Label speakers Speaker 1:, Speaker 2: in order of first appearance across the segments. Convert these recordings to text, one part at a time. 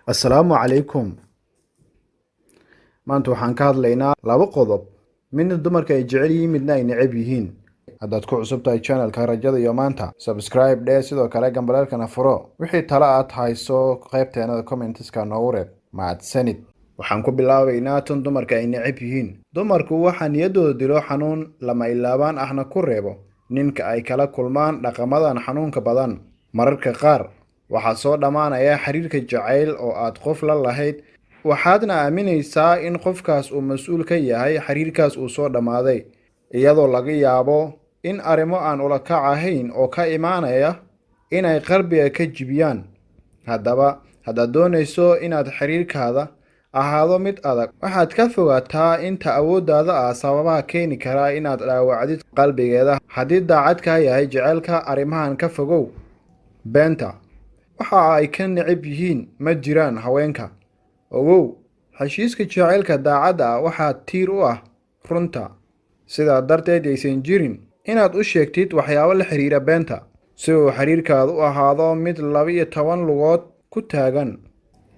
Speaker 1: Assalaamu calaykum. Maanta waxaan ka hadlaynaa laba qodob. Midna dumarka ay jecel yihiin, midna ay neceb yihiin. Haddaad ku cusub tahay channelka Rajada iyo maanta, subscribe dhee sidoo kale gambalaalkana furo. Wixii talo aad hayso qaybteena comments-ka noogu reeb. Mahadsanid. Waxaan ku bilaabaynaa tan dumarka ay neceb yihiin. Dumarku waxaa niyadooda dilo xanuun lama ilaabaan ahna ku reebo ninka ay kala kulmaan dhaqamadan xanuunka badan. Mararka qaar waxaa soo dhamaanaya xiriirka jacayl oo aad qof la lahayd, waxaadna aaminaysaa in qofkaas uu mas'uul ka yahay xiriirkaas uu soo dhamaaday, iyadoo laga yaabo in arrimo aan ula kac ahayn oo ka imaanaya inay qalbiga ka jibiyaan. Haddaba, haddaad doonayso inaad xiriirkaada ahaado mid adag, waxaad ka fogaataa inta awooddaada ah sababaha keeni kara inaad dhaawacdid qalbigeeda. Haddii daacad ka yahay jacaylka, arrimahan ka fogow. Beenta waxa ay ka neceb yihiin ma jiraan haweenka. Ogow, heshiiska jacaylka daacadda ah waxaa tiir u ah runta. Sidaa darteed aysan jirin inaad u sheegtid waxyaabo la xiriira beenta, si uu xiriirkaadu u ahaado mid 12 lugood ku taagan.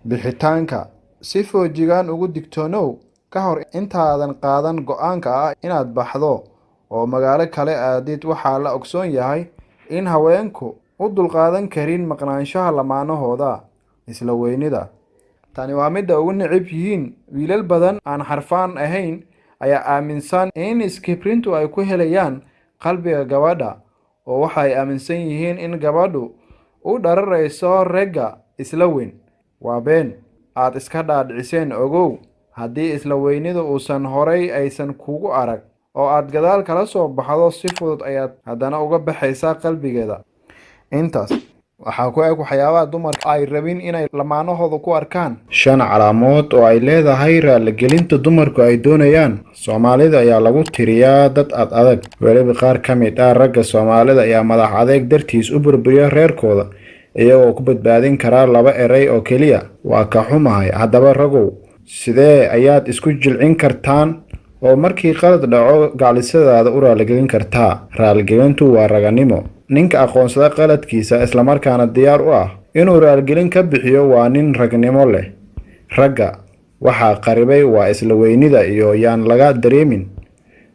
Speaker 1: Bixitaanka si foojigan ugu digtoonow ka hor intaadan qaadan go'aanka ah inaad baxdo oo magaalo kale aadid. Waxaa la ogsoon yahay in haweenku u dulqaadan karin maqnaanshaha lamaanahooda. Isla weynida tani waa midda ugu neceb yihiin. Wiilal badan aan xarfaan ahayn ayaa aaminsan in iskibrintu ay ku helayaan qalbiga gabadha, oo waxay aaminsan yihiin in gabadhu u dhararayso ragga isla weyn. Waa been aad iska dhaadhiciseen. Ogow, haddii isla weynidu uusan horay aysan kugu arag oo aad gadaal kala soo baxdo, si fudud ayaad haddana uga baxaysaa qalbigeeda. Intaas waxaa ku eg waxyaabaha dumarka ay rabin inay lamaanahooda ku arkaan. 5 calaamood oo ay leedahay raaligelinta dumarku ay doonayaan. Soomaalida ayaa lagu tiriyaa dad adag. Weliba qaar ka mid ah ragga Soomaalida ayaa madax adeeg dartiis u burburiya reerkooda, iyagoo ku badbaadin kara 2 eray oo keliya: waa ka xumahay. Haddaba ragow, sidee ayaad isku jilcin kartaan oo markii qalad dhaco gaclisadaada u raaligelin kartaa? Raaligelintu waa raganimo. Ninka aqoonsada qaladkiisa isla markaana diyaar u ah inuu raaligelin ka bixiyo waa nin ragnimo leh. Ragga waxaa qaribay waa isla weynida iyo yaan laga dareemin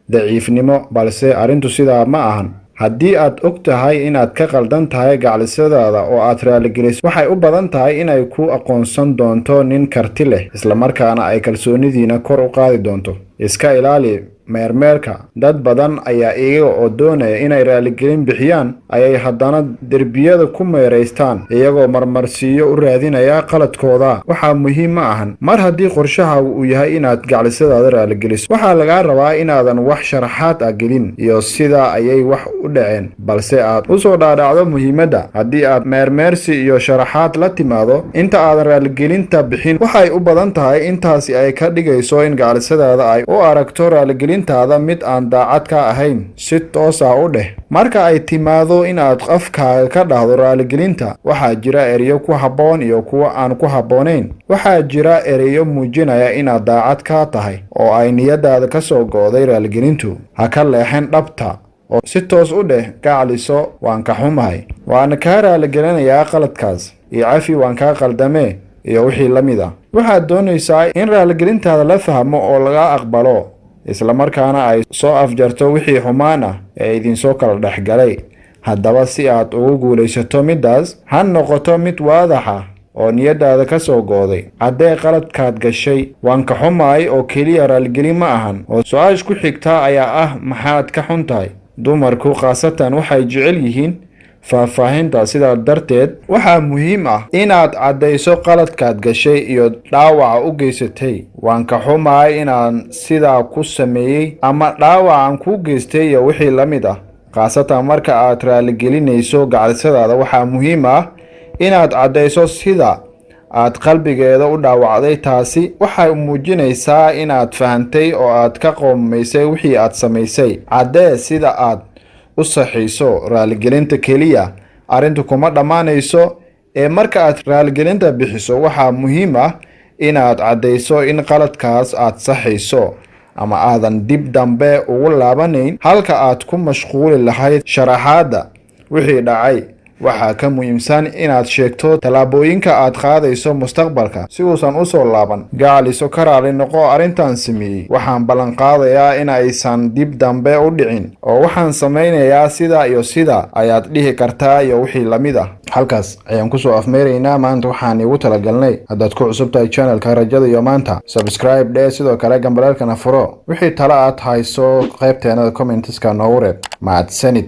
Speaker 1: daciifnimo, balse arrintu sidaa ma ahan. Haddii aad og tahay inaad ka qaldan tahay gaclisadaada oo aad raaligeliso, waxay u badan tahay inay ku aqoonsan doonto nin karti leh, isla markaana ay kalsoonidiina kor u qaadi doonto. Iska ilaali meermeerka. Dad badan ayaa iyaga oo doonaya inay raaligelin bixiyaan ayay haddana derbiyada ku meeraystaan, iyagoo marmarsiiyo u raadinaya qaladkooda. Waxaa muhiim ma ahan. Mar haddii qorshahaagu uu yahay inaad gaclisadaada raaligeliso, waxaa lagaa rabaa inaadan wax sharaxaad ah gelin iyo sidaa ayay wax u dhaceen, balse aad u soo dhaadhacdo muhiimadda. Haddii aad meermeersi iyo sharaxaad la timaado inta aadan raaligelinta bixin, waxay u badan tahay intaasi ay ka dhigayso in gaclisadaada ay u aragto raaligelintaada mid aan daacad ka ahayn. Si toos ah u dheh. Marka ay timaado inaad afkaaga ka dhahdo raaligelinta, waxaa jira ereyo ku habboon iyo kuwa aan ku habboonayn. Waxaa jira ereyo muujinaya inaad daacad ka tahay oo ay niyadaada ka soo go'day raaligelintu. Ha ka leexin dhabta oo si toos u dheh: gacliso, waan ka xumahay, waana kaa raaligelinayaa qaladkaas, iyo cafi, waan kaa qaldamee, iyo wixii la mid ah. Waxaad doonaysaa in raaligelintaada la fahmo oo laga aqbalo, isla markaana ay soo afjarto wixii xumaan ah ee idinsoo kala dhexgalay. Haddaba, si aad ugu guulaysato middaas, ha noqoto mid waadax ah oo niyadaada ka soo go'day. Haddee qaladkaad gashay, waan ka xumahay oo keliya raaligelin ma ahan. oo su-aasha ku xigta ayaa ah: maxaad ka xun tahay? Dumarku khaasatan waxay jecel yihiin faahfaahinta. Sidaa darteed, waxaa muhiim ah inaad caddayso qaladkaad gashay iyo dhaawaca u geysatay. Waan ka xumahay inaan sidaa ku sameeyey, ama dhaawacan kuu geystay, iyo wixii la mid ah. Khaasatan marka aad raaligelinayso gaclisadaada, waxaa muhiim ah inaad caddayso sida aad qalbigeeda u dhaawacday. Taasi waxay muujinaysaa inaad fahantay oo aad ka qoomaysay wixii aad samaysay. Caddee sida aad u saxiiso. Raaligelinta keliya arrintu kuma dhammaanayso, ee marka aad raaligelinta bixiso, waxaa muhiim ah inaad caddayso in qaladkaas aad saxiiso ama aadan dib dambe ugu laabanayn, halka aad ku mashquuli lahayd sharaxaadda wixii dhacay. waxaa ka muhiimsan inaad sheegto talaabooyinka aad qaadayso mustaqbalka si uusan u soo laaban. Gacaliso ka raali noqo arrintan sameeyey, waxaan ballan qaadayaa in aysan dib dambe u dhicin, oo waxaan samaynayaa sida iyo sida ayaad dhihi kartaa iyo wixii la mid ah. halkaas ayaan kusoo afmeeraynaa maanta. waxaan igu talagalnay haddaad ku cusub tahay channelka Rajada iyo maanta, subscribe dhee, sidoo kale gambaleelkana furo. wixii tala aad hayso qaybteena comments-ka noogu reeb. mahadsanid.